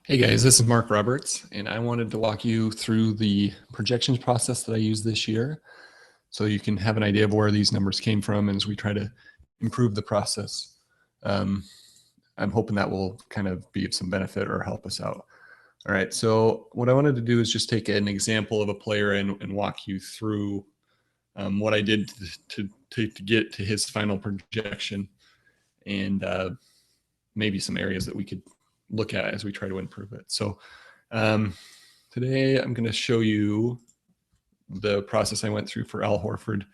Hey guys, this is Mark Roberts, and I wanted to walk you through the projections process that I used this year so you can have an idea of where these numbers came from as we try to improve the process. Um, I'm hoping that will kind of be of some benefit or help us out. All right, so what I wanted to do is just take an example of a player and walk you through what I did to get to his final projection and maybe some areas that we could look at as we try to improve it. So um, today I'm going to show you the process I went through for Al Horford.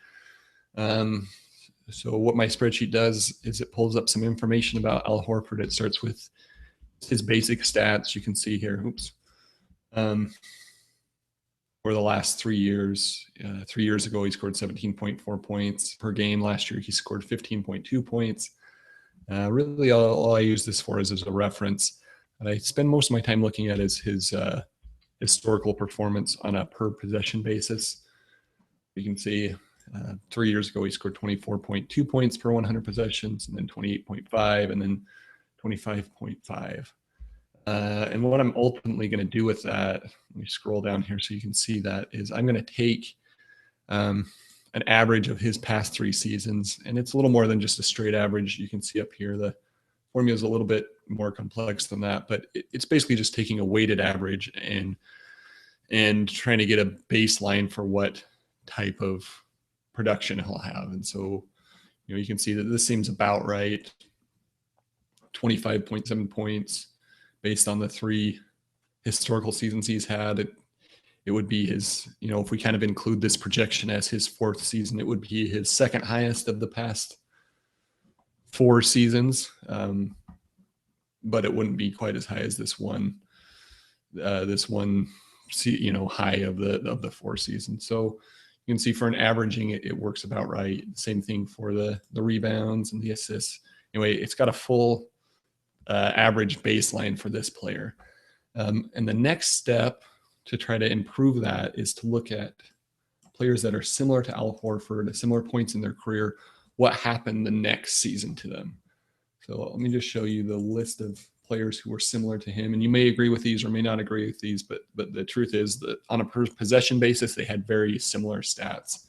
Um, so what my spreadsheet does is it pulls up some information about Al Horford. It starts with his basic stats. You can see here, oops, for the last 3 years. 3 years ago, he scored 17.4 points per game. Last year, he scored 15.2 points. Really, all I use this for is as a reference. And I spend most of my time looking at is his historical performance on a per possession basis. You can see 3 years ago, he scored 24.2 points per 100 possessions, and then 28.5, and then 25.5. And what I'm ultimately going to do with that, let me scroll down here so you can see that, is I'm going to take an average of his past 3 seasons, and it's a little more than just a straight average. You can see up here the formula is a little bit more complex than that, but it's basically just taking a weighted average and trying to get a baseline for what type of production he'll have. And so, you can see that this seems about right. 25.7 points based on the 3 historical seasons he's had. It would be his, if we kind of include this projection as his 4th season, it would be his 2nd highest of the past 4 seasons. But it wouldn't be quite as high as this one high of the 4 seasons. So you can see for an averaging, it works about right. Same thing for the rebounds and the assists. Anyway, it's got a full average baseline for this player. And the next step to try to improve that is to look at players that are similar to Al Horford at similar points in their career. What happened the next season to them? So let me just show you the list of players who were similar to him. And you may agree with these or may not agree with these, but the truth is that on a per possession basis, they had very similar stats.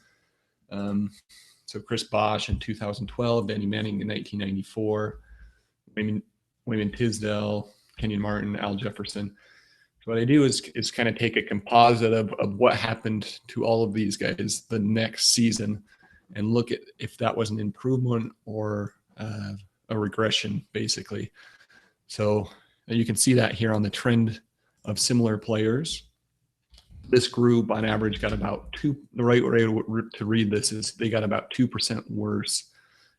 So Chris Bosh in 2012, Danny Manning in 1994, Wayman Tisdale, Kenyon Martin, Al Jefferson. So what I do is kind of take a composite of what happened to all of these guys the next season and look at if that was an improvement or a regression, basically. So you can see that here on the trend of similar players. This group on average got about the right way to read this is they got about 2% worse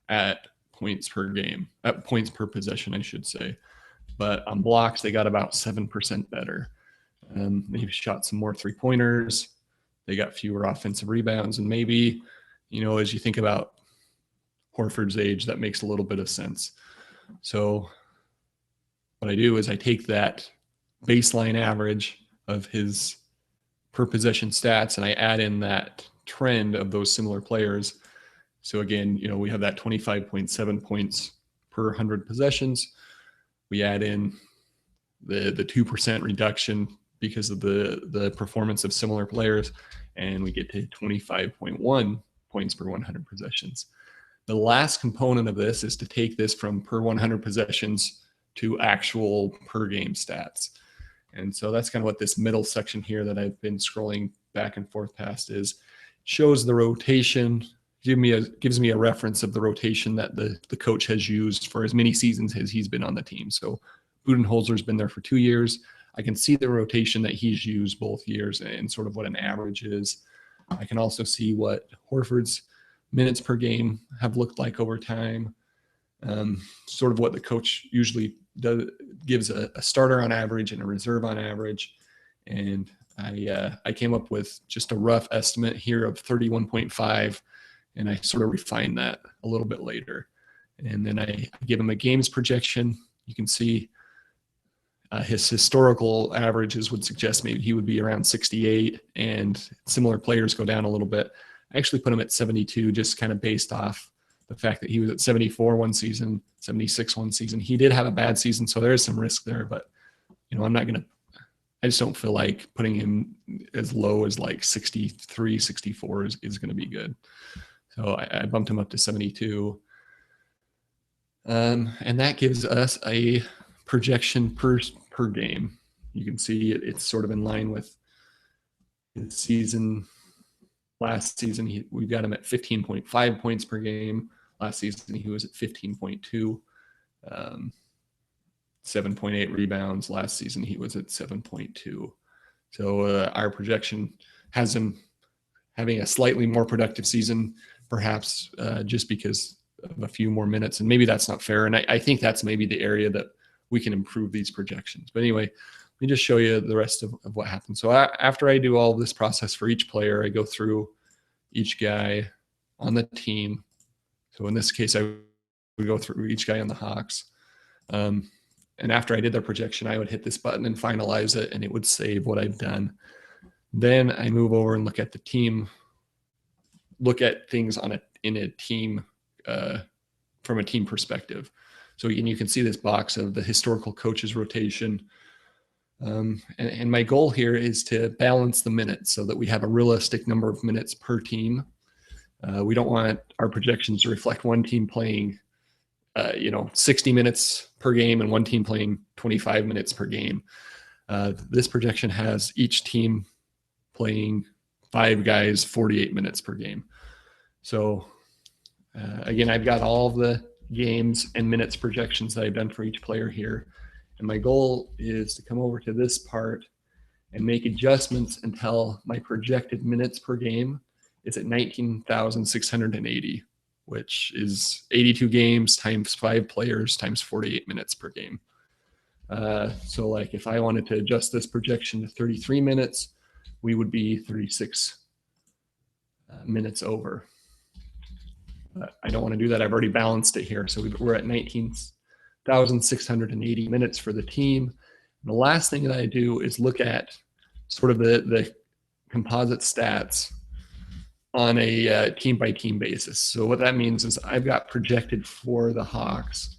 at points per game, at points per possession, I should say. But on blocks, they got about 7% better. They shot some more 3-pointers. They got fewer offensive rebounds. And maybe, as you think about Horford's age, that makes a little bit of sense. So what I do is I take that baseline average of his per possession stats and I add in that trend of those similar players. So again, we have that 25.7 points per 100 possessions. We add in the 2% reduction because of the performance of similar players, and we get to 25.1 points per 100 possessions. The last component of this is to take this from per 100 possessions to actual per game stats. And so that's kind of what this middle section here that I've been scrolling back and forth past is. Shows the rotation, gives me a reference of the rotation that the coach has used for as many seasons as he's been on the team. So Budenholzer's been there for 2 years. I can see the rotation that he's used both years and sort of what an average is. I can also see what Horford's minutes per game have looked like over time. Sort of what the coach usually gives a starter on average and a reserve on average. And I came up with just a rough estimate here of 31.5, and I sort of refined that a little bit later. And then I give him a games projection. You can see his historical averages would suggest maybe he would be around 68, and similar players go down a little bit. I actually put him at 72 just kind of based off the fact that he was at 74 one season, 76 one season. He did have a bad season, so there is some risk there, but I'm not going to, I just don't feel like putting him as low as like 63, 64 is going to be good. So I bumped him up to 72. And that gives us a projection per game. You can see it's sort of in line with his season. Last season, we got him at 15.5 points per game. Last season, he was at 15.2. 7.8 rebounds. Last season, he was at 7.2. So our projection has him having a slightly more productive season, perhaps just because of a few more minutes. And maybe that's not fair. And I think that's maybe the area that we can improve these projections. But anyway, let me just show you the rest of what happens. So after I do all this process for each player, I go through each guy on the team. So in this case, I would go through each guy on the Hawks. And after I did their projection, I would hit this button and finalize it, and it would save what I've done. Then I move over and look at the team, look at things in a team from a team perspective. So you can see this box of the historical coaches rotation. And my goal here is to balance the minutes so that we have a realistic number of minutes per team. We don't want our projections to reflect one team playing 60 minutes per game and one team playing 25 minutes per game. This projection has each team playing 5 guys 48 minutes per game. So again, I've got all of the games and minutes projections that I've done for each player here. And my goal is to come over to this part and make adjustments until my projected minutes per game is at 19,680, which is 82 games times 5 players times 48 minutes per game. So like if I wanted to adjust this projection to 33 minutes, we would be 36 minutes over. I don't want to do that. I've already balanced it here. So we're at 19,680 minutes for the team. And the last thing that I do is look at sort of the composite stats on a team-by-team basis. So what that means is I've got projected for the Hawks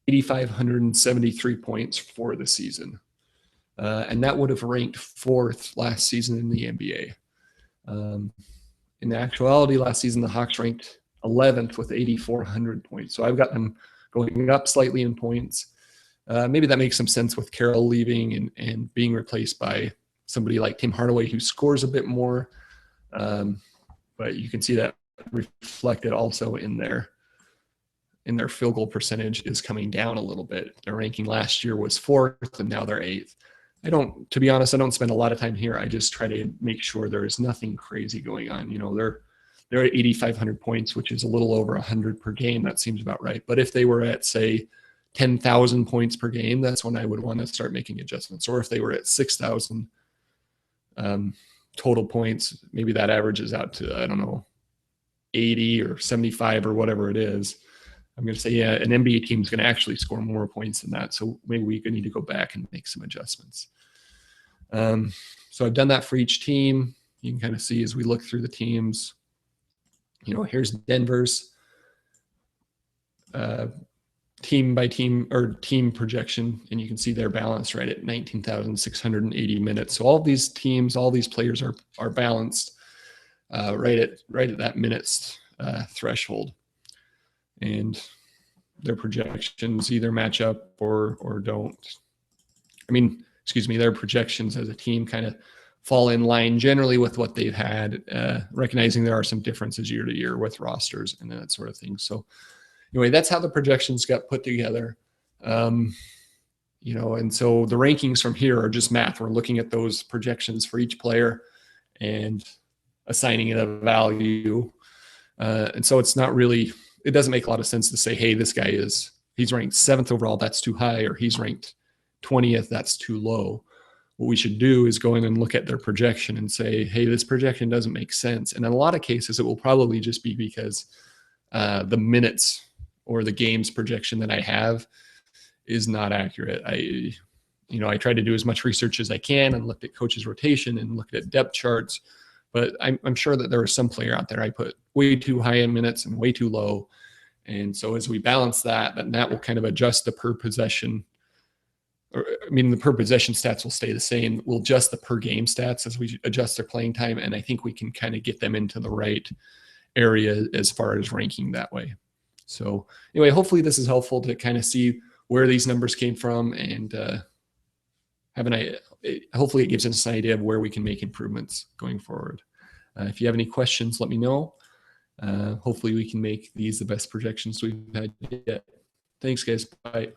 8,573 points for the season. And that would have ranked 4th last season in the NBA. In actuality, last season, the Hawks ranked 11th with 8,400 points. So I've got them going up slightly in points. Maybe that makes some sense with Carroll leaving and being replaced by somebody like Tim Hardaway who scores a bit more. But you can see that reflected also in their field goal percentage is coming down a little bit. Their ranking last year was 4th and now they're 8th. To be honest, I don't spend a lot of time here. I just try to make sure there is nothing crazy going on. They're at 8,500 points, which is a little over 100 per game. That seems about right. But if they were at, say, 10,000 points per game, that's when I would want to start making adjustments. Or if they were at 6,000 total points, maybe that averages out to, I don't know, 80 or 75 or whatever it is. I'm going to say, yeah, an NBA team is going to actually score more points than that. So maybe we need to go back and make some adjustments. So I've done that for each team. You can kind of see as we look through the teams, here's Denver's team by team or team projection, and you can see their balance right at 19,680 minutes. So all these teams, all these players are balanced right at that minutes threshold, and their projections either match up or don't. Their projections as a team kind of fall in line generally with what they've had, recognizing there are some differences year to year with rosters and that sort of thing. So anyway, that's how the projections got put together. And so the rankings from here are just math. We're looking at those projections for each player and assigning it a value. And so it doesn't make a lot of sense to say, hey, this guy he's ranked 7th overall, that's too high, or he's ranked 20th, that's too low. What we should do is go in and look at their projection and say, hey, this projection doesn't make sense. And in a lot of cases, it will probably just be because the minutes or the games projection that I have is not accurate. I tried to do as much research as I can and looked at coaches' rotation and looked at depth charts. But I'm sure that there was some player out there I put way too high in minutes and way too low. And so as we balance that will kind of adjust the per possession I mean, the per possession stats will stay the same. We'll adjust the per game stats as we adjust their playing time, and I think we can kind of get them into the right area as far as ranking that way. So anyway, hopefully this is helpful to kind of see where these numbers came from, and hopefully it gives us an idea of where we can make improvements going forward. If you have any questions, let me know. Hopefully we can make these the best projections we've had yet. Thanks, guys. Bye.